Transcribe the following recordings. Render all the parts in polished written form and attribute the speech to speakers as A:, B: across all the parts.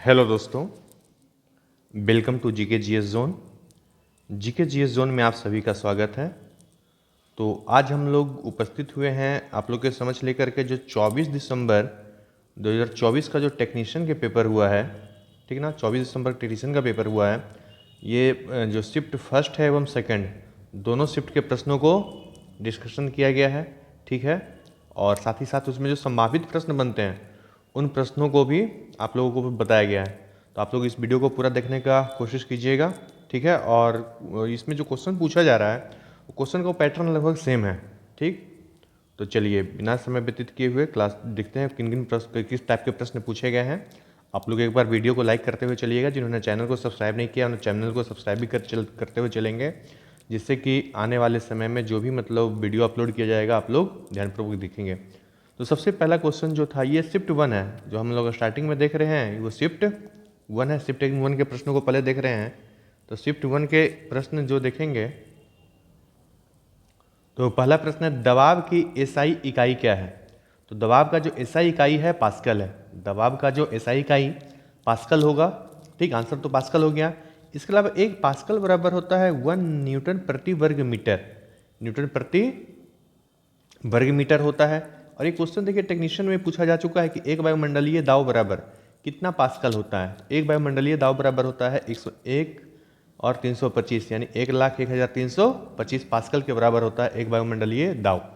A: Hello दोस्तों, welcome to GK GS zone. GK GS zone में आप सभी का स्वागत है। तो आज हम लोग उपस्थित हुए हैं आप लोग के समझ लेकर के जो 24 दिसंबर 2024 का जो टेक्नीशियन के पेपर हुआ है, ठीक है ना। 24 दिसंबर टेक्नीशियन का पेपर हुआ है। ये जो शिफ्ट फर्स्ट है एवं सेकंड दोनों शिफ्ट के प्रश्नों को डिस्कशन किया गया है, ठीक है। और साथ ही साथ उसमें जो संभावित प्रश्न बनते हैं उन प्रश्नों को भी आप लोगों को बताया गया है। तो आप लोग इस वीडियो को पूरा देखने का कोशिश कीजिएगा, ठीक है। और इसमें जो क्वेश्चन पूछा जा रहा है वो क्वेश्चन का पैटर्न लगभग सेम है, ठीक। तो चलिए बिना समय व्यतीत किए हुए क्लास देखते हैं किन प्रश्न किस टाइप के प्रश्न पूछे गए हैं। आप लोग एक बार वीडियो को लाइक करते हुए चलिएगा। जिन्होंने चैनल को सब्सक्राइब नहीं किया उन्होंने चैनल को सब्सक्राइब भी करते हुए चलेंगे, जिससे कि आने वाले समय में जो भी मतलब वीडियो अपलोड किया जाएगा आप लोग ध्यानपूर्वक देखेंगे। तो सबसे पहला क्वेश्चन जो था ये शिफ्ट 1 है, जो हम लोग स्टार्टिंग में देख रहे हैं वो शिफ्ट 1 है। शिफ्ट 1 के प्रश्नों को पहले देख रहे हैं। तो शिफ्ट 1 के प्रश्न जो देखेंगे तो पहला प्रश्न है दबाव की एसआई इकाई क्या है। तो दबाव का जो एसआई इकाई है पास्कल है। दबाव का जो एसआई इकाई पास्कल होगा, ठीक। आंसर तो पास्कल हो गया। इसके अलावा एक पास्कल बराबर होता है 1 न्यूटन प्रति वर्ग मीटर। न्यूटन प्रति वर्ग मीटर होता है। और एक क्वेश्चन देखिए टेक्नीशियन में पूछा जा चुका है कि एक वायुमंडलीय दाब बराबर कितना पास्कल होता है। एक वायुमंडलीय दाब बराबर होता है 101 और 325, यानी 1,01,325 पास्कल के बराबर होता है एक वायुमंडलीय दाब।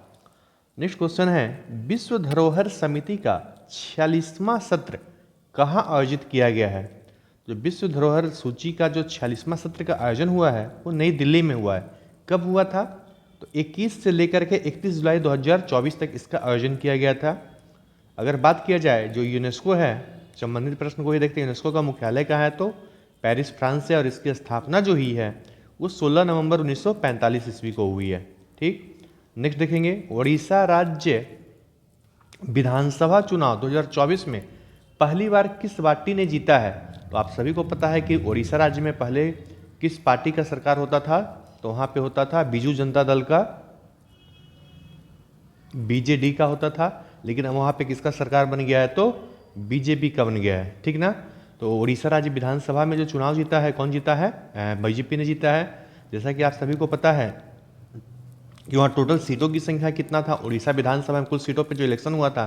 A: नेक्स्ट क्वेश्चन है विश्व धरोहर समिति का 46वां सत्र कहाँ आयोजित किया गया है। जो विश्व धरोहर सूची का जो 46वां सत्र का आयोजन हुआ है वो नई दिल्ली में हुआ है। कब हुआ था? तो 21 से लेकर के 31 जुलाई 2024 तक इसका आयोजन किया गया था। अगर बात किया जाए जो यूनेस्को है, संबंधित प्रश्न को ही देखते हैं। यूनेस्को का मुख्यालय कहाँ है? तो पेरिस फ्रांस से। और इसकी स्थापना जो हुई है वो 16 नवंबर 1945 ईस्वी को हुई है, ठीक। नेक्स्ट देखेंगे उड़ीसा राज्य विधानसभा चुनाव 2024 में पहली बार किस पार्टी ने जीता है। तो आप सभी को पता है कि उड़ीसा राज्य में पहले किस पार्टी का सरकार होता था। तो वहाँ पे होता था बीजू जनता दल का, बीजेडी का होता था। लेकिन अब वहाँ पे किसका सरकार बन गया है? तो बीजेपी का बन गया है, ठीक ना। तो उड़ीसा राज्य विधानसभा में जो चुनाव जीता है कौन जीता है? बीजेपी ने जीता है। जैसा कि आप सभी को पता है कि वहाँ टोटल सीटों की संख्या कितना था। उड़ीसा विधानसभा में कुल सीटों पे जो इलेक्शन हुआ था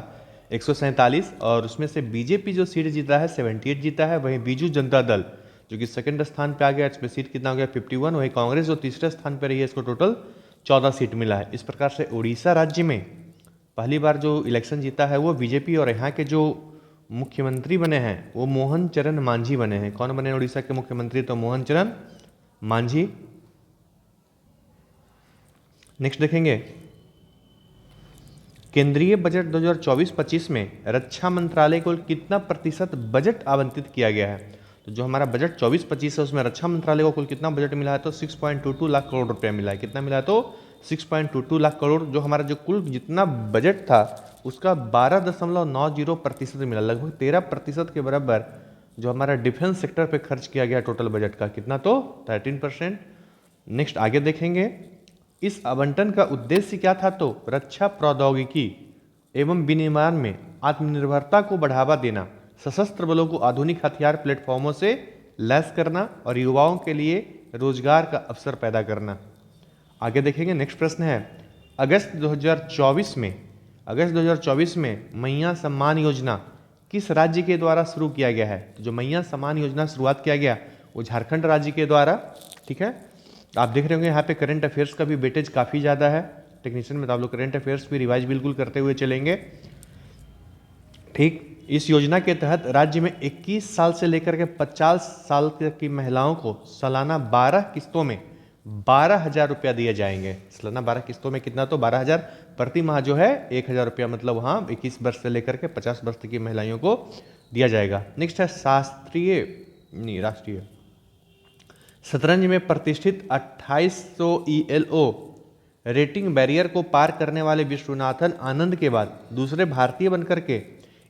A: 147, और उसमें से बीजेपी जो सीट जीता है 78 जीता है। वहीं बीजू जनता दल जो कि सेकंड स्थान पे आ गया, इसमें सीट कितना हो गया? 51। वहीं कांग्रेस जो तीसरे स्थान पर रही है इसको टोटल 14 सीट मिला है। इस प्रकार से उड़ीसा राज्य में पहली बार जो इलेक्शन जीता है वो बीजेपी। और यहाँ के जो मुख्यमंत्री बने हैं वो मोहन चरण मांझी बने हैं। कौन बने उड़ीसा के मुख्यमंत्री? तो मोहन चरण मांझी। नेक्स्ट देखेंगे केंद्रीय बजट 2024-25 में रक्षा मंत्रालय को कितना प्रतिशत बजट आवंटित किया गया है। तो जो हमारा बजट 24-25 है उसमें रक्षा मंत्रालय को कुल कितना बजट मिला है? तो 6.22 लाख करोड़ रुपया मिला है। कितना मिला है? तो 6.22 लाख करोड़। जो हमारा जो कुल जितना बजट था उसका 12.90% मिला। लगभग 13% के बराबर जो हमारा डिफेंस सेक्टर पे खर्च किया गया टोटल बजट का। कितना? तो 13%। नेक्स्ट आगे देखेंगे इस आवंटन का उद्देश्य क्या था। तो रक्षा प्रौद्योगिकी एवं विनिर्माण में आत्मनिर्भरता को बढ़ावा देना, सशस्त्र बलों को आधुनिक हथियार प्लेटफॉर्मों से लैस करना और युवाओं के लिए रोजगार का अवसर पैदा करना। आगे देखेंगे नेक्स्ट प्रश्न है अगस्त 2024 में मैया सम्मान योजना किस राज्य के द्वारा शुरू किया गया है। जो मैया सम्मान योजना शुरुआत किया गया वो झारखंड राज्य के द्वारा, ठीक है। आप देख रहे होंगे यहाँ पे करंट अफेयर्स का भी वेटेज काफ़ी ज़्यादा है टेक्नीशियन में। तो आप लोग करंट अफेयर्स भी रिवाइज बिल्कुल करते हुए चलेंगे, ठीक। इस योजना के तहत राज्य में 21 साल से लेकर के 50 साल तक की महिलाओं को सालाना 12 किस्तों में 12,000 रुपया दिए जाएंगे। सालाना 12 किस्तों में कितना? तो 12,000। प्रति माह जो है 1,000 रुपया, मतलब वहाँ 21 वर्ष से लेकर के 50 वर्ष तक की महिलाओं को दिया जाएगा। नेक्स्ट है राष्ट्रीय शतरंज में प्रतिष्ठित 2800 ELO रेटिंग बैरियर को पार करने वाले विश्वनाथन आनंद के बाद दूसरे भारतीय बनकर के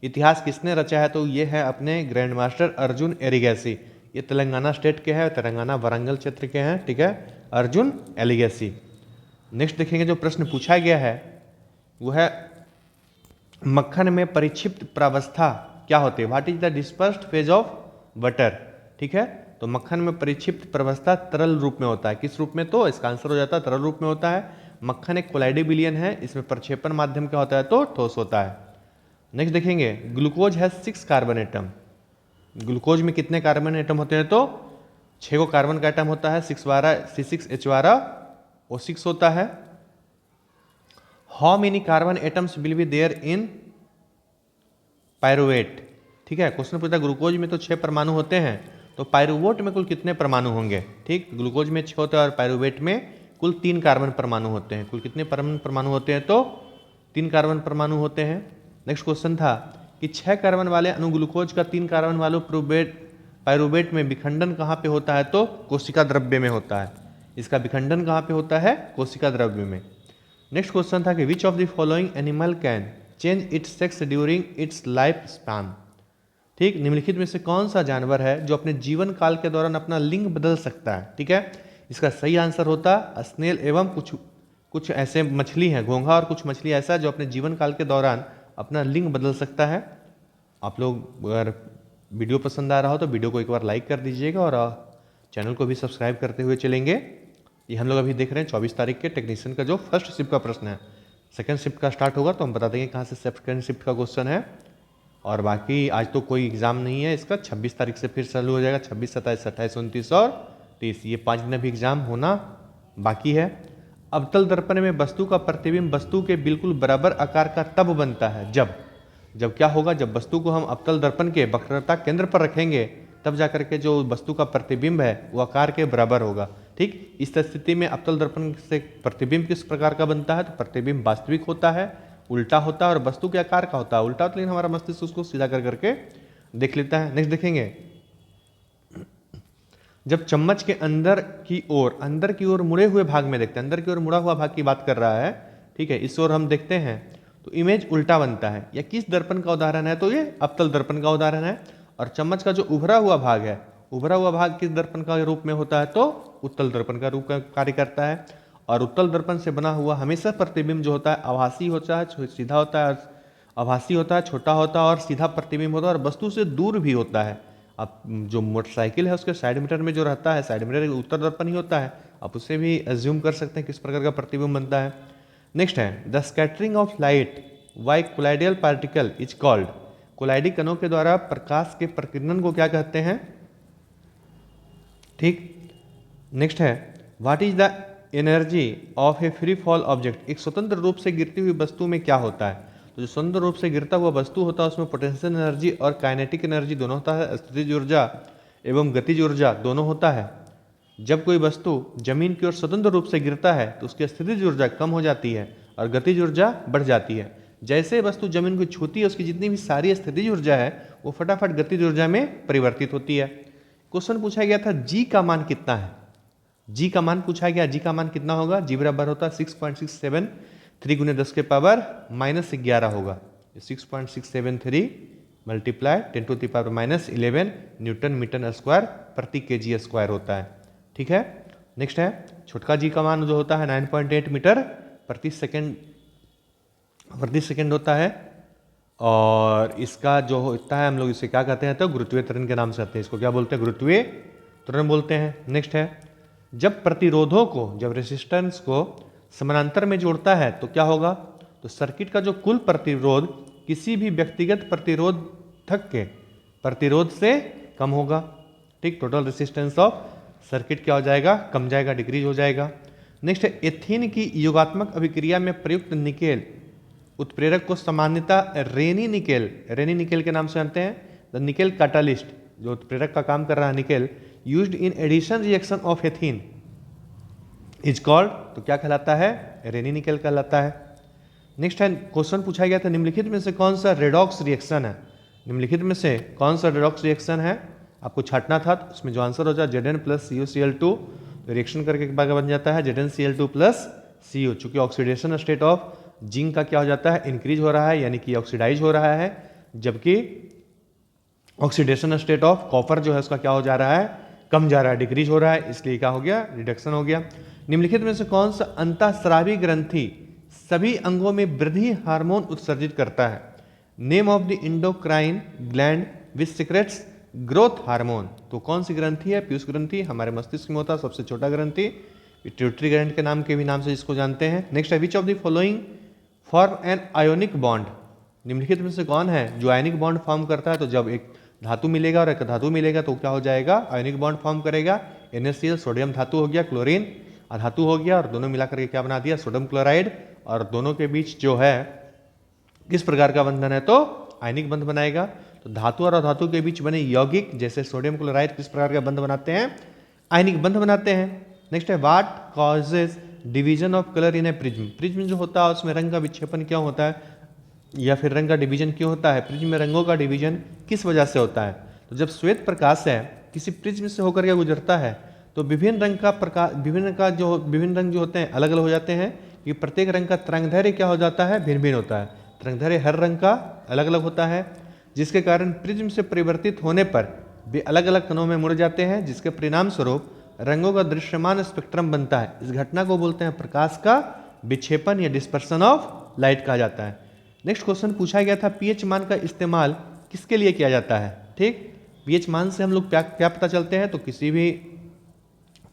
A: इतिहास किसने रचा है। तो ये है अपने ग्रैंड मास्टर अर्जुन एरिगैसी। ये तेलंगाना स्टेट के हैं, तेलंगाना वारंगल क्षेत्र के हैं, ठीक है, अर्जुन एरिगैसी। नेक्स्ट देखेंगे जो प्रश्न पूछा गया है वो है मक्खन में परिक्षिप्त प्रावस्था क्या होती है। What is the dispersed phase of butter, ठीक है। तो मक्खन में परिक्षिप्त प्रवस्था तरल रूप में होता है, किस रूप में, तो इसका आंसर हो जाता है तरल रूप में होता है। मक्खन एक कोलाइडोबिलियन है, इसमें प्रक्षेपण माध्यम क्या होता है, तो ठोस होता है। नेक्स्ट देखेंगे, glucose has 6 carbon atom. Glucose में कितने कार्बन एटम होते हैं, तो 6 को कार्बन का एटम होता है, 612 C6H12O6 होता है। How many carbon atoms will be there in pyruvate, ठीक है। क्वेश्चन पूछता है ग्लूकोज में तो 6 परमाणु होते हैं, तो पायरुवेट में कुल कितने परमाणु होंगे, ठीक। ग्लूकोज में 6 होते हैं और पायरुवेट में कुल 3 कार्बन परमाणु होते हैं। कुल कितने परमाणु होते हैं, तो 3 कार्बन परमाणु होते हैं। नेक्स्ट क्वेश्चन था कि 6 कार्बन वाले अणु ग्लूकोज का 3 कार्बन वाले पायरुवेट में विखंडन कहाँ पे होता है, तो कोशिका द्रव्य में होता है। इसका विखंडन कहाँ पे होता है, कोशिका द्रव्य में। नेक्स्ट क्वेश्चन था कि विच of the following animal can change it's sex during its life span, ठीक। निम्नलिखित में से कौन सा जानवर है जो अपने जीवन काल के दौरान अपना लिंग बदल सकता है, ठीक है। इसका सही आंसर होता स्नेल एवं कुछ ऐसे मछली हैं, घोंघा और कुछ मछली ऐसा जो अपने जीवन काल के दौरान अपना लिंग बदल सकता है। आप लोग अगर वीडियो पसंद आ रहा हो तो वीडियो को एक बार लाइक कर दीजिएगा और चैनल को भी सब्सक्राइब करते हुए चलेंगे। ये हम लोग अभी देख रहे हैं 24 तारीख के टेक्नीशियन का जो फर्स्ट शिफ्ट का प्रश्न है। सेकंड शिफ्ट का स्टार्ट होगा तो हम बता देंगे कहाँ से सेकंड शिफ्ट का क्वेश्चन है। और बाकी आज तो कोई एग्जाम नहीं है इसका, 26 तारीख से फिर चालू हो जाएगा। 26, 27, 28, 29 और 30, ये 5 दिन अभी एग्जाम होना बाकी है। अवतल दर्पण में वस्तु का प्रतिबिंब वस्तु के बिल्कुल बराबर आकार का तब बनता है जब क्या होगा, जब वस्तु को हम अवतल दर्पण के वक्रता केंद्र पर रखेंगे तब जाकर के जो वस्तु का प्रतिबिंब है वो आकार के बराबर होगा, ठीक। इस स्थिति में अवतल दर्पण से प्रतिबिंब किस प्रकार का बनता है, तो प्रतिबिंब वास्तविक होता है, उल्टा होता है और वस्तु के आकार का होता है, उल्टा होता है, लेकिन हमारा मस्तिष्क उसको सीधा कर करके देख लेता है। नेक्स्ट देखेंगे, जब चम्मच के अंदर की ओर मुड़े हुए भाग में देखते हैं, अंदर की ओर मुड़ा हुआ भाग की बात कर रहा है, ठीक है, इस ओर हम देखते हैं तो इमेज उल्टा बनता है। यह किस दर्पण का उदाहरण है, तो ये अवतल दर्पण का उदाहरण है। और चम्मच का जो उभरा हुआ भाग है, उभरा हुआ भाग किस दर्पण का रूप में होता है, तो उत्तल दर्पण का रूप का कार्य करता है। और उत्तल दर्पण से बना हुआ हमेशा प्रतिबिंब जो होता है आभासी होता है, सीधा होता है, आभासी होता है, छोटा होता है और सीधा प्रतिबिंब होता है और वस्तु से दूर भी होता है। अब जो मोटरसाइकिल है उसके साइड मिरर में जो रहता है, साइड मिरर उत्तर दर्पण ही होता है, आप उसे भी एज्यूम कर सकते हैं किस प्रकार का प्रतिबिंब बनता है। नेक्स्ट है the scattering of light by colloidal particle is called, कोलाइडी कणों के द्वारा प्रकाश के प्रकीर्णन को क्या कहते हैं, ठीक। नेक्स्ट है what is the energy of A free fall object, एक स्वतंत्र रूप से गिरती हुई वस्तु में क्या होता है, तो जो स्वतंत्र रूप से गिरता हुआ वस्तु होता है उसमें पोटेंशियल एनर्जी और काइनेटिक एनर्जी दोनों होता है, स्थितिज ऊर्जा एवं गतिज ऊर्जा दोनों होता है। जब कोई वस्तु जमीन की ओर स्वतंत्र रूप से गिरता है तो उसकी स्थितिज ऊर्जा कम हो जाती है और गतिज ऊर्जा बढ़ जाती है। जैसे वस्तु जमीन को छूती है उसकी जितनी भी सारी स्थितिज ऊर्जा है वो फटाफट गतिज ऊर्जा में परिवर्तित होती है। क्वेश्चन पूछा गया था जी का मान कितना है, जी का मान पूछा गया, जी का मान कितना होगा, जी बराबर होता है 6.673 गुने 10 के पावर -11 होगा। 6.673 multiply 10 to the power -11 newton metre square प्रति केजी स्क्वायर होता है, ठीक है। नेक्स्ट है छोटका जी का मान जो होता है 9.8 मीटर प्रति सेकेंड होता है और इसका जो होता है हम लोग इसे क्या कहते हैं, तो गुरुत्वीय त्वरण के नाम से कहते हैं, इसको क्या बोलते हैं, गुरुत्वीय त्वरण बोलते हैं। नेक्स्ट है जब प्रतिरोधों को, जब रेसिस्टेंस को समानांतर में जोड़ता है तो क्या होगा, तो सर्किट का जो कुल प्रतिरोध किसी भी व्यक्तिगत प्रतिरोधक के प्रतिरोध से कम होगा, ठीक। टोटल रेसिस्टेंस ऑफ सर्किट क्या हो जाएगा, कम जाएगा, डिक्रीज हो जाएगा। नेक्स्ट है एथीन की योगात्मक अभिक्रिया में प्रयुक्त निकेल उत्प्रेरक को सामान्यतः रेनी निकेल के नाम से जानते हैं। द निकेल कैटालिस्ट, जो उत्प्रेरक का काम कर रहा है nickel, used in addition reaction of ethene is called, तो क्या कहलाता है, रेनी निकेल कहलाता है। नेक्स्ट है क्वेश्चन पूछा गया था निम्नलिखित में से कौन सा रेडॉक्स रिएक्शन है, निम्नलिखित में से कौन सा रेडॉक्स रिएक्शन है, आपको छाटना था। तो उसमें जो आंसर हो जाए Zn प्लस CuCl2, तो रिएक्शन करके बन जाता है ZnCl2 प्लस Cu। चूंकि ऑक्सीडेशन स्टेट ऑफ जिंक का क्या हो जाता है, इंक्रीज हो रहा है, यानी कि ऑक्सीडाइज हो रहा है, जबकि ऑक्सीडेशन स्टेट ऑफ कॉपर जो है उसका क्या हो जा रहा है, कम जा रहा है, डिक्रीज हो रहा है, इसलिए क्या हो गया, रिडक्शन हो गया। निम्नलिखित में से कौन सा अंतःस्रावी ग्रंथि सभी अंगों में वृद्धि हार्मोन उत्सर्जित करता है। Name of the endocrine gland which secretes growth hormone. तो कौन सी ग्रंथि है? पीयूष ग्रंथि, हमारे मस्तिष्क में होता है सबसे छोटा ग्रंथि, पिट्यूटरी ग्लैंड के नाम के भी नाम से जिसको जानते हैं। नेक्स्ट है which of the following form an ionic bond. निम्नलिखित में से कौन है जो आयोनिक बॉन्ड फॉर्म करता है? तो जब एक धातु मिलेगा और एक धातु मिलेगा तो क्या हो जाएगा? आयोनिक बॉन्ड फॉर्म करेगा। NaCl सोडियम धातु हो गया, क्लोरीन धातु हो गया, और दोनों मिलाकर के क्या बना दिया? Sodium chloride. और दोनों के बीच जो है किस प्रकार का बंधन है? तो आयनिक बंध बनाएगा। तो धातु और अधातु के बीच बने यौगिक जैसे सोडियम क्लोराइड किस प्रकार का बंध बनाते हैं? आयनिक बंध बनाते हैं। नेक्स्ट है what causes division of colour in A prism. Prism जो होता है उसमें रंग का विक्षेपण क्यों होता है, या फिर रंग का डिवीजन क्यों होता है? प्रिज्म में रंगों का डिवीजन किस वजह से होता है? तो जब श्वेत प्रकाश है किसी प्रिज्म से होकर के गुजरता है तो विभिन्न रंग का प्रकाश, विभिन्न रंग जो होते हैं अलग अलग हो जाते हैं, कि प्रत्येक रंग का तरंगदैर्घ्य क्या हो जाता है? भिन्न भिन्न होता है। तरंगदैर्घ्य हर रंग का अलग अलग होता है, जिसके कारण प्रिज्म से परिवर्तित होने पर वे अलग अलग कणों में मुड़ जाते हैं, जिसके परिणाम स्वरूप रंगों का दृश्यमान स्पेक्ट्रम बनता है। इस घटना को बोलते हैं प्रकाश का विक्षेपण या डिस्पर्सन ऑफ लाइट कहा जाता है। नेक्स्ट क्वेश्चन पूछा गया था पीएच मान का इस्तेमाल किसके लिए किया जाता है? ठीक, पीएच मान से हम लोग क्या पता चलते हैं? तो किसी भी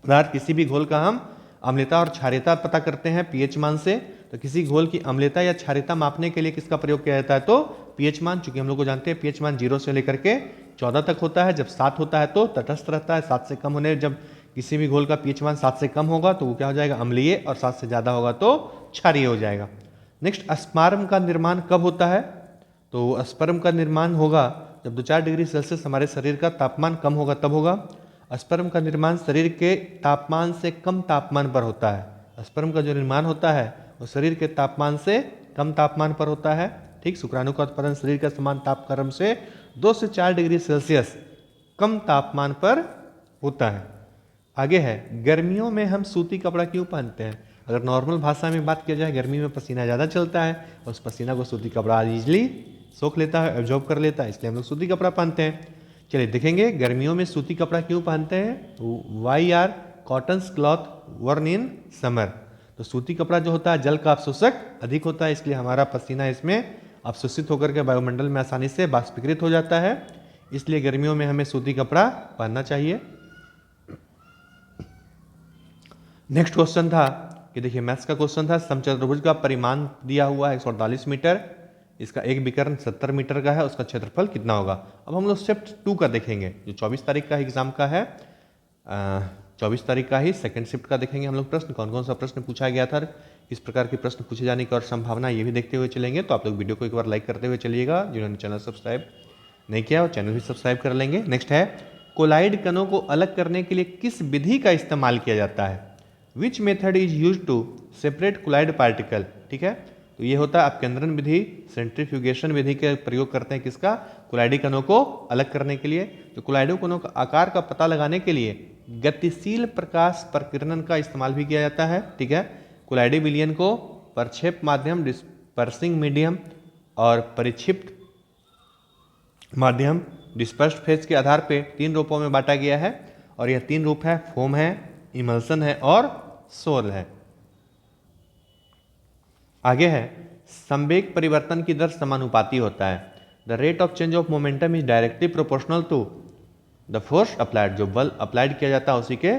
A: पदार्थ, किसी भी घोल का हम अम्लता और क्षारीयता पता करते हैं पीएच मान से। तो किसी घोल की अम्लता या क्षारीयता मापने के लिए किसका प्रयोग किया जाता है? तो पीएच मान। चूंकि हम लोग को जानते हैं पीएच मान 0 से लेकर के 14 तक होता है। जब 7 होता है तो तटस्थ रहता है, 7 से कम होने, जब किसी भी घोल का पीएच मान 7 से कम होगा तो वो क्या हो जाएगा? अम्लीय, और 7 से ज्यादा होगा तो क्षारीय हो जाएगा। नेक्स्ट, स्पर्म का निर्माण कब होता है? तो स्पर्म का निर्माण होगा जब 2-4 डिग्री सेल्सियस हमारे शरीर का तापमान कम होगा, तब होगा। स्पर्म का निर्माण शरीर के तापमान से कम तापमान पर होता है। स्पर्म का जो निर्माण होता है वो शरीर के तापमान से कम तापमान पर होता है। ठीक, शुक्राणु का उत्पादन शरीर का समान तापक्रम से 2 से 4 डिग्री सेल्सियस कम तापमान पर होता है। आगे है गर्मियों में हम सूती कपड़ा क्यों पहनते हैं? अगर नॉर्मल भाषा में बात किया जाए, गर्मी में पसीना ज़्यादा चलता है और उस पसीना को सूती कपड़ा इजीली सोख लेता है, एब्जॉर्ब कर लेता है, इसलिए हम लोग सूती कपड़ा पहनते हैं। चलिए देखेंगे गर्मियों में सूती कपड़ा क्यों पहनते हैं। Why are cotton cloth worn in summer. तो सूती कपड़ा जो होता है जल का अवशोषक अधिक होता है, इसलिए हमारा पसीना इसमें अवशोषित होकर के वायुमंडल में आसानी से बाष्पीकृत हो जाता है, इसलिए गर्मियों में हमें सूती कपड़ा पहनना चाहिए। नेक्स्ट क्वेश्चन था कि देखिए मैथ्स का क्वेश्चन था, समचतुर्भुज का परिमाण दिया हुआ है 148 मीटर, इसका एक विकर्ण 70 मीटर का है, उसका क्षेत्रफल कितना होगा। अब हम लोग शिफ्ट 2 का देखेंगे, जो 24 तारीख का एग्जाम का है, 24 तारीख का ही सेकंड शिफ्ट का देखेंगे हम लोग प्रश्न, कौन कौन सा प्रश्न पूछा गया था, किस प्रकार के प्रश्न पूछे जाने की और संभावना, ये भी देखते हुए चलेंगे। तो आप लोग वीडियो को एक बार लाइक करते हुए चलिएगा, जिन्होंने चैनल सब्सक्राइब नहीं किया वो चैनल भी सब्सक्राइब कर लेंगे। नेक्स्ट है कोलाइड कणों को अलग करने के लिए किस विधि का इस्तेमाल किया जाता है। Which method is use to separate colloid particle. ठीक है, तो ये होता है अपकेंद्रण विधि, सेंट्रीफ्यूगेशन विधि के प्रयोग करते हैं किसका? कोलाइडी कणों को अलग करने के लिए। तो कोलाइडो कणों का आकार का पता लगाने के लिए गतिशील प्रकाश प्रकीर्णन का इस्तेमाल भी किया जाता है। ठीक है, कोलाइडी विलयन को प्रक्षेप माध्यम, डिस्पर्सिंग मीडियम और परिक्षिप्त माध्यम, डिस्पर्स्ड फेज के आधार पे 3 रूपों में बांटा गया है, और यह 3 रूप है, फोम है, इमल्सन है और सोल है। आगे है संवेग परिवर्तन की दर समानुपाती होता है। The rate of change of momentum is directly proportional to the force applied. जो बल अप्लाइड किया जाता है उसी के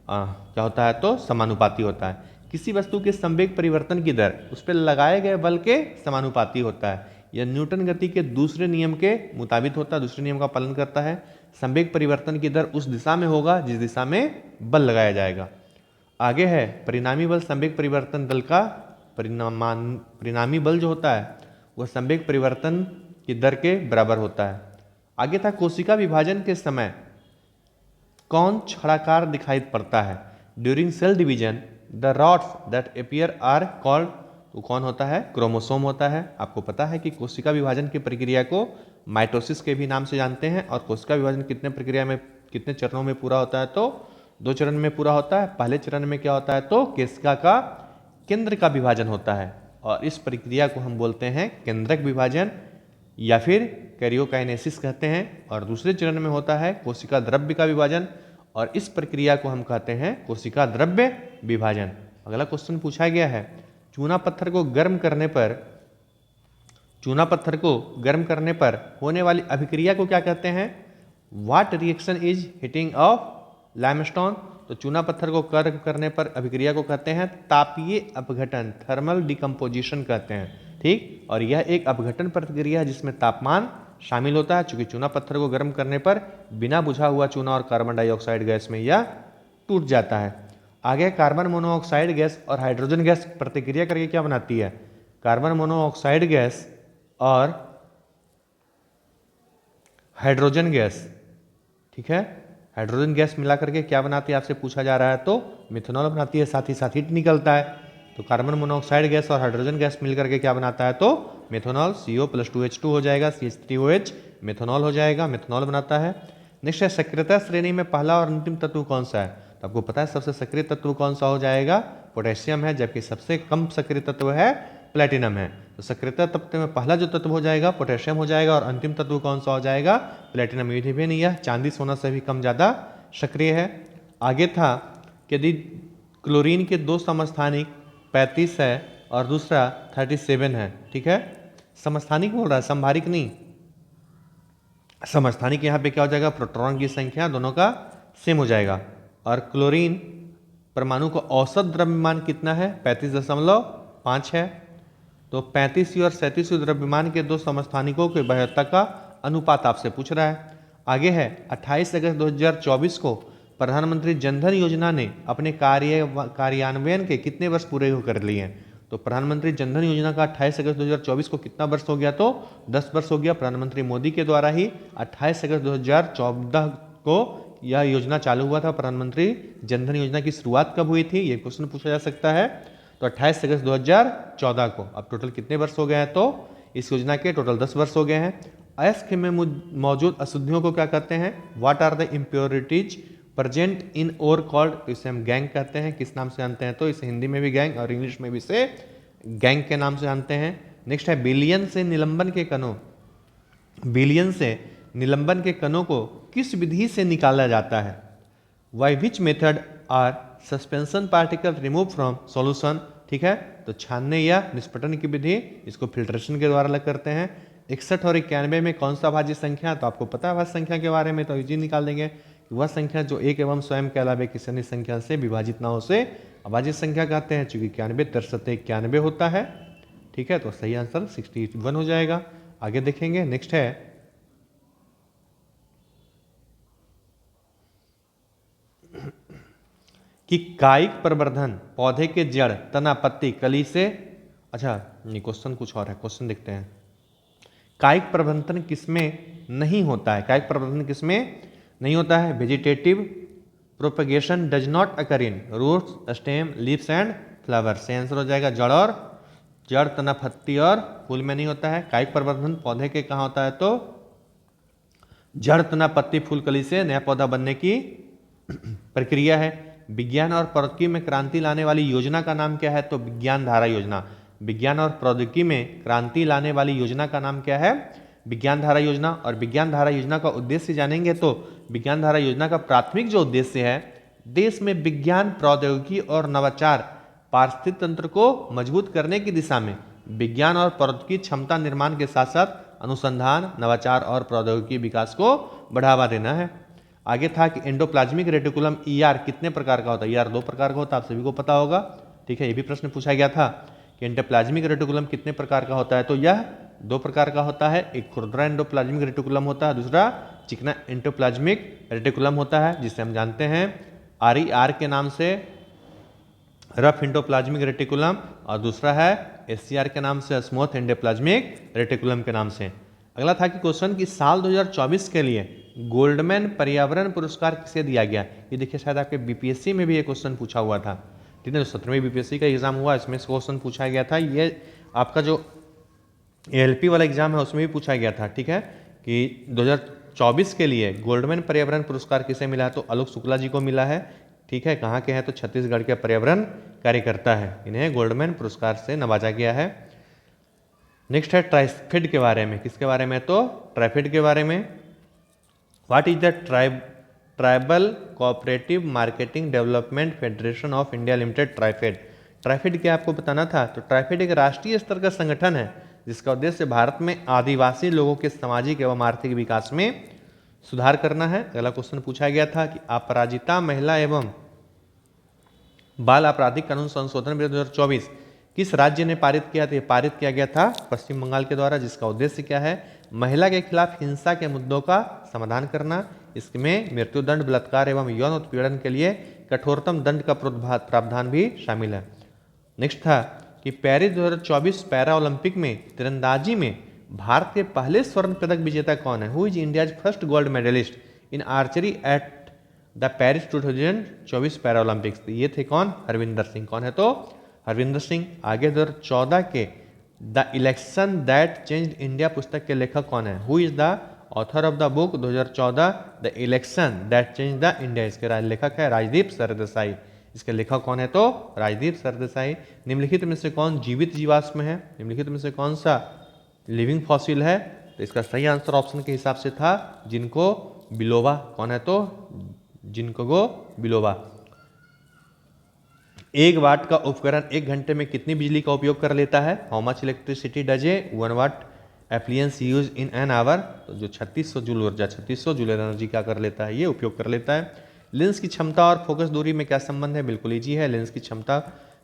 A: क्या होता है? तो समानुपाती होता है। किसी वस्तु के संवेग परिवर्तन की दर उस पर लगाए गए बल के समानुपाती होता है। यह न्यूटन गति के दूसरे नियम के मुताबिक होता है, दूसरे नियम का पालन करता है। संवेग परिवर्तन की दर उस दिशा में होगा जिस दिशा में बल लगाया जाएगा। आगे है परिणामी बल संवेग परिवर्तन दल का परिणामी बल जो होता है वह संवेग परिवर्तन की दर के बराबर होता है। आगे था कोशिका विभाजन के समय कौन छड़ाकार दिखाई पड़ता है। During cell division the rods that appear are called. तो कौन होता है? क्रोमोसोम होता है। आपको पता है कि कोशिका विभाजन की प्रक्रिया को माइटोसिस के भी नाम से जानते हैं। और कोशिका विभाजन कितने चरणों में पूरा होता है? तो 2 चरण में पूरा होता है। पहले चरण में क्या होता है? तो कोशिका का केंद्र का विभाजन होता है, और इस प्रक्रिया को हम बोलते हैं केंद्रक विभाजन या फिर कैरियोकाइनेसिस कहते हैं। और दूसरे चरण में होता है कोशिका द्रव्य का विभाजन, और इस प्रक्रिया को हम कहते हैं कोशिका द्रव्य विभाजन। अगला क्वेश्चन पूछा गया है चूना पत्थर को गर्म करने पर होने वाली अभिक्रिया को क्या कहते हैं? What reaction is heating of limestone, तो चूना पत्थर को गर्म करने पर अभिक्रिया को कहते हैं तापीय अपघटन, थर्मल डिकम्पोजिशन कहते हैं। ठीक, और यह एक अपघटन प्रक्रिया है जिसमें तापमान शामिल होता है। चूंकि चूना पत्थर को गर्म करने पर बिना बुझा हुआ चूना और कार्बन डाइऑक्साइड गैस में यह टूट जाता है। आगे कार्बन मोनोऑक्साइड गैस और हाइड्रोजन गैस प्रतिक्रिया करके क्या बनाती है? कार्बन मोनोऑक्साइड गैस और हाइड्रोजन गैस, ठीक है, हाइड्रोजन गैस मिला करके क्या बनाती है आपसे पूछा जा रहा है, तो मिथेनॉल बनाती है, साथ ही साथ हीट निकलता है। तो कार्बन मोनोऑक्साइड गैस और हाइड्रोजन गैस मिल करके क्या बनाता है, तो मिथेनॉल, CO+2H2 हो जाएगा, CH3OH मिथेनॉल हो जाएगा, मिथेनॉल बनाता है। नेक्स्ट है सक्रियता श्रेणी में पहला और अंतिम तत्व कौन सा है, तो आपको पता है सबसे सक्रिय तत्व कौन सा हो जाएगा, पोटेशियम है, जबकि सबसे कम सक्रिय तत्व है प्लेटिनम है। तो सक्रियता तत्व में पहला जो तत्व हो जाएगा पोटेशियम हो जाएगा और अंतिम तत्व कौन सा हो जाएगा, प्लेटिनम। ये भी नहीं है, चांदी सोना से भी कम ज़्यादा सक्रिय है। आगे था कि यदि क्लोरीन के दो समस्थानिक 35 है और दूसरा 37 है, ठीक है, समस्थानिक बोल रहा है, संभारिक नहीं। समस्थानिक यहाँ पे क्या हो जाएगा, प्रोटॉन की संख्या दोनों का सेम हो जाएगा। और क्लोरीन परमाणु का औसत द्रव्यमान कितना है, 35.5 है। तो 35वीं और 37वीं द्रव्यमान के दो समस्थानिकों के बाह्यता का अनुपात आपसे पूछ रहा है। आगे है 28 अगस्त 2024 को प्रधानमंत्री जनधन योजना ने अपने कार्यान्वयन के कितने वर्ष पूरे कर लिए हैं। तो प्रधानमंत्री जनधन योजना का 28 अगस्त 2024 को कितना वर्ष हो गया, तो 10 वर्ष हो गया। प्रधानमंत्री मोदी के द्वारा ही 28 अगस्त 2014 को यह योजना चालू हुआ था। प्रधानमंत्री जनधन योजना की शुरुआत कब हुई थी, ये क्वेश्चन पूछा जा सकता है। तो 28 अगस्त 2014 को। अब टोटल कितने वर्ष हो गए हैं, तो इस योजना के टोटल 10 वर्ष हो गए हैं। अयस्क में मौजूद अशुद्धियों को क्या कहते हैं, what are the impurities present in ore called, तो इसे हम गैंग कहते हैं। किस नाम से जानते हैं, तो इसे हिंदी में भी गैंग और इंग्लिश में भी इसे गैंग के नाम से जानते हैं। नेक्स्ट है बिलियन से निलंबन के कणों, बिलियन से निलंबन के कणों को किस विधि से निकाला जाता है, by which method are suspension particle remove from solution, ठीक है, तो छानने या निष्पटन की विधि, इसको फिल्ट्रेशन के द्वारा अलग करते हैं। 61 और 91 में कौन सा अभाज्य संख्या, तो आपको पता है अभाज्य संख्या के बारे में, तो इजी निकाल देंगे कि वह संख्या जो एक एवं स्वयं के अलावा किसी अन्य संख्या से विभाजित ना हो उसे अभाज्य संख्या कहते हैं। चूंकि 91 63 91 होता है, ठीक है, तो सही आंसर 61 हो जाएगा। आगे देखेंगे, नेक्स्ट है कि कायिक प्रवर्धन पौधे के जड़, तना, पत्ती, कली से, अच्छा नहीं क्वेश्चन कुछ और है, क्वेश्चन देखते हैं। कायिक प्रवर्धन किसमें नहीं होता है, कायिक प्रवर्धन किसमें नहीं होता है, vegetative propagation does not occur in roots, stem, leaves and flower. से आंसर हो जाएगा जड़, तना, पत्ती और फूल में नहीं होता है। कायिक प्रवर्धन पौधे के कहाँ होता है, तो जड़, तना, पत्ती, फूल, कली से नया पौधा बनने की प्रक्रिया है। विज्ञान और प्रौद्योगिकी में क्रांति लाने वाली योजना का नाम क्या है, तो विज्ञान धारा योजना। विज्ञान और प्रौद्योगिकी में क्रांति लाने वाली योजना का नाम क्या है, विज्ञान धारा योजना। और विज्ञान धारा योजना का उद्देश्य जानेंगे तो विज्ञान धारा योजना का प्राथमिक जो उद्देश्य है, देश में विज्ञान, प्रौद्योगिकी और नवाचार पारिस्थितिक तंत्र को मजबूत करने की दिशा में विज्ञान और प्रौद्योगिकी क्षमता निर्माण के साथ साथ अनुसंधान, नवाचार और प्रौद्योगिकी विकास को बढ़ावा देना है। आगे था कि एंडोप्लाज्मिक रेटिकुलम ER कितने प्रकार का होता है, ER 2 प्रकार का होता है, आप सभी को पता होगा, ठीक है, ये भी प्रश्न पूछा गया था कि एंडोप्लाज्मिक रेटिकुलम कितने प्रकार का होता है, तो यह 2 प्रकार का होता है। एक खुरदरा एंडोप्लाज्मिक रेटिकुलम होता है, दूसरा चिकना एंडोप्लाज्मिक रेटिकुलम होता है, जिसे हम जानते हैं RER के नाम से, रफ एंडोप्लाज्मिक रेटिकुलम, और दूसरा है SCR के नाम से, स्मूथ एंडोप्लाज्मिक रेटिकुलम के नाम से। अगला था कि क्वेश्चन की साल 2024 के लिए गोल्डमैन पर्यावरण पुरस्कार किसे दिया गया। ये देखिए शायद आपके BPSC में भी ये क्वेश्चन पूछा हुआ था, ठीक है, जो 17वीं BPSC का एग्जाम हुआ इसमें क्वेश्चन पूछा गया था। ये आपका जो ALP वाला एग्जाम है उसमें भी पूछा गया था, ठीक है, कि 2024 के लिए गोल्डमैन पर्यावरण पुरस्कार किसे मिला है, तो आलोक शुक्ला जी को मिला है, ठीक है, कहाँ के हैं, तो छत्तीसगढ़ के पर्यावरण कार्यकर्ता है, इन्हें गोल्डमैन पुरस्कार से नवाजा गया है। नेक्स्ट है ट्राइफेड के बारे में, किसके बारे में, तो ट्राइफेड के बारे में। What is the tribal cooperative marketing development federation of India limited, TRIFED. TRIFED क्या आपको बताना था, तो ट्राइफेड एक राष्ट्रीय स्तर का संगठन है जिसका उद्देश्य भारत में आदिवासी लोगों के सामाजिक एवं आर्थिक विकास में सुधार करना है। अगला क्वेश्चन पूछा गया था कि अपराजिता महिला एवं बाल आपराधिक कानून संशोधन बिल 2024 किस राज्य ने पारित किया था? पारित किया गया था पश्चिम बंगाल के द्वारा, जिसका उद्देश्य क्या है? महिला के खिलाफ हिंसा के मुद्दों का समाधान करना। इसमें मृत्युदंड, बलात्कार एवं यौन उत्पीड़न के लिए कठोरतम दंड का प्रावधान भी शामिल है। नेक्स्ट था कि पेरिस 2024 पैरा ओलंपिक में तीरंदाजी में भारत के पहले स्वर्ण पदक विजेता कौन है? Who is India's first gold medalist in archery at the Paris 2024 para Olympics? ये थे कौन? हरविंदर सिंह। कौन है? तो हरविंदर सिंह। आगे 2014 के the election that changed India पुस्तक के लेखक कौन है? Who is the author of the book 2014 the election that change the India? इसके लेखक है राजदीप सरदेसाई। इसके लेखक कौन है? तो राजदीप सरदेसाई। निम्नलिखित में से कौन जीवित जीवाश्म है? निम्नलिखित में से कौन सा लिविंग फॉसिल है? तो इसका सही आंसर ऑप्शन के हिसाब से था जिनको बिलोबा। कौन है? तो जिनको बिलोबा। 1 वाट का उपकरण 1 घंटे में कितनी बिजली का उपयोग कर लेता है? How much electricity does a 1 watt appliances use in an hour? तो जो 3600 जूल ऊर्जा, 3600 जूल एनर्जी क्या कर लेता है? ये उपयोग कर लेता है। लेंस की क्षमता और फोकस दूरी में क्या संबंध है? बिल्कुल ईजी है। लेंस की क्षमता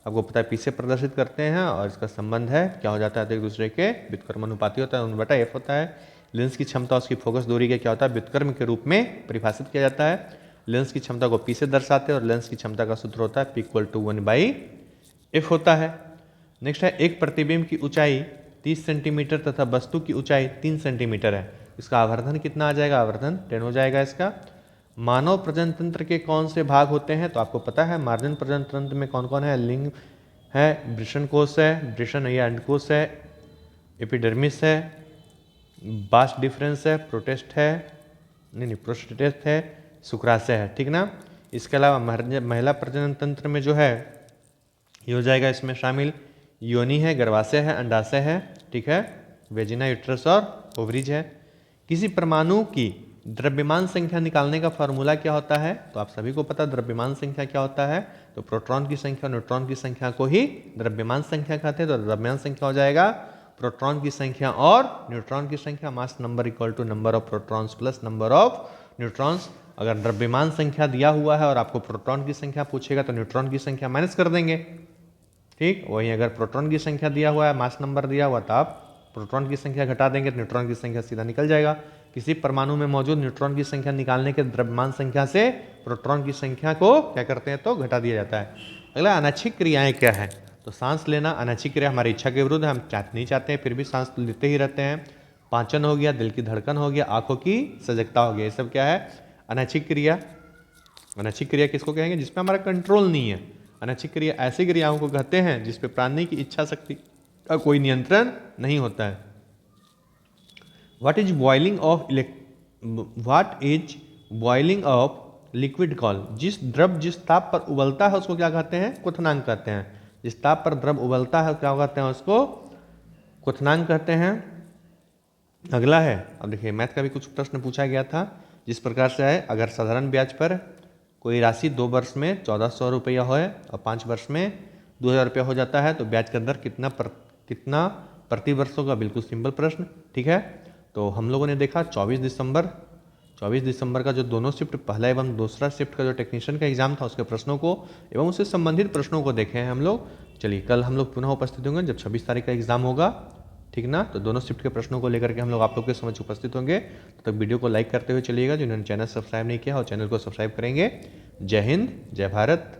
A: आपको पता है पीछे प्रदर्शित करते हैं और इसका संबंध है क्या हो जाता है? तो एक दूसरे के व्युत्क्रमानुपाती होता है, 1/f होता है। लेंस की क्षमता उसकी फोकस दूरी के क्या होता है? व्युत्क्रम के रूप में परिभाषित किया जाता है। लेंस की क्षमता को पी से दर्शाते हैं और लेंस की क्षमता का सूत्र होता है P=1/f होता है। नेक्स्ट है एक प्रतिबिंब की ऊंचाई 30 सेंटीमीटर तथा वस्तु की ऊंचाई 3 सेंटीमीटर है। इसका आवर्धन कितना आ जाएगा? आवर्धन 10 हो जाएगा इसका। मानव प्रजनन तंत्र के कौन से भाग होते हैं? तो आपको पता है मार्जन प्रजनन तंत्र में कौन कौन है? लिंग है, वृषण कोश है, वृषण या अंडकोश है, एपिडर्मिस है, बास डिफरेंस है, प्रोटेस्ट है, नहीं प्रोस्टेट है, शुक्राशय है। ठीक ना। इसके अलावा महिला प्रजनन तंत्र में जो है ये हो जाएगा इसमें शामिल योनि है, गर्भाशय है, अंडाशय है। ठीक है। वेजिना, यूट्रस और ओवरीज है। किसी परमाणु की द्रव्यमान संख्या निकालने का फॉर्मूला क्या होता है? तो आप सभी को पता द्रव्यमान संख्या क्या होता है? तो प्रोटॉन की संख्या, न्यूट्रॉन की संख्या को ही द्रव्यमान संख्या कहते हैं। तो द्रव्यमान संख्या हो जाएगा प्रोटॉन की संख्या और न्यूट्रॉन की संख्या। Mass number equal to number of protons plus number of neutrons. अगर द्रव्यमान संख्या दिया हुआ है और आपको प्रोटॉन की संख्या पूछेगा तो न्यूट्रॉन की संख्या माइनस कर देंगे। ठीक। वहीं अगर प्रोटॉन की संख्या दिया हुआ है, मास नंबर दिया हुआ, तो आप प्रोटॉन की संख्या घटा देंगे तो न्यूट्रॉन की संख्या सीधा निकल जाएगा। किसी परमाणु में मौजूद न्यूट्रॉन की संख्या निकालने के द्रव्यमान संख्या से प्रोटॉन की संख्या को क्या करते हैं? तो घटा दिया जाता है। अगला अनैच्छिक क्रियाएं क्या है? तो सांस लेना अनैच्छिक क्रिया, हमारी इच्छा के विरुद्ध है, हम नहीं चाहते हैं फिर भी सांस लेते ही रहते हैं। पाचन हो गया, दिल की धड़कन हो गया, आंखों की सजगता हो गया, ये सब क्या है? अनैच्छिक क्रिया। अनैच्छिक क्रिया किसको कहेंगे? जिसपे हमारा कंट्रोल नहीं है। अनैच्छिक क्रिया ऐसी क्रियाओं को कहते हैं जिसपे प्राणी की इच्छा शक्ति का कोई नियंत्रण नहीं होता है। What is boiling of liquid call? जिस द्रव जिस ताप पर उबलता है उसको क्या कहते हैं? क्वथनांक कहते हैं। जिस ताप पर द्रव उबलता है क्या कहते हैं? उसको क्वथनांक कहते हैं। अगला है, अब देखिए मैथ का भी कुछ प्रश्न पूछा गया था जिस प्रकार से है, अगर साधारण ब्याज पर कोई राशि 2 वर्ष में 1400 रुपया हो और 5 वर्ष में 2000 रुपया हो जाता है तो ब्याज का दर कितना प्रति वर्ष होगा? बिल्कुल सिंपल प्रश्न। ठीक है। तो हम लोगों ने देखा 24 दिसंबर का जो दोनों शिफ्ट, पहला एवं दूसरा शिफ्ट का जो टेक्नीशियन का एग्जाम था उसके प्रश्नों को एवं उससे संबंधित प्रश्नों को देखे हैं हम लोग। चलिए कल हम लोग पुनः उपस्थित होंगे जब 26 तारीख का एग्जाम होगा। ठीक ना। तो दोनों शिफ्ट के प्रश्नों को लेकर के हम लोग आप लोग के समझ उपस्थित होंगे। तो वीडियो को लाइक करते हुए चलिएगा। जिन्होंने चैनल सब्सक्राइब नहीं किया और चैनल को सब्सक्राइब करेंगे। जय हिंद, जय भारत।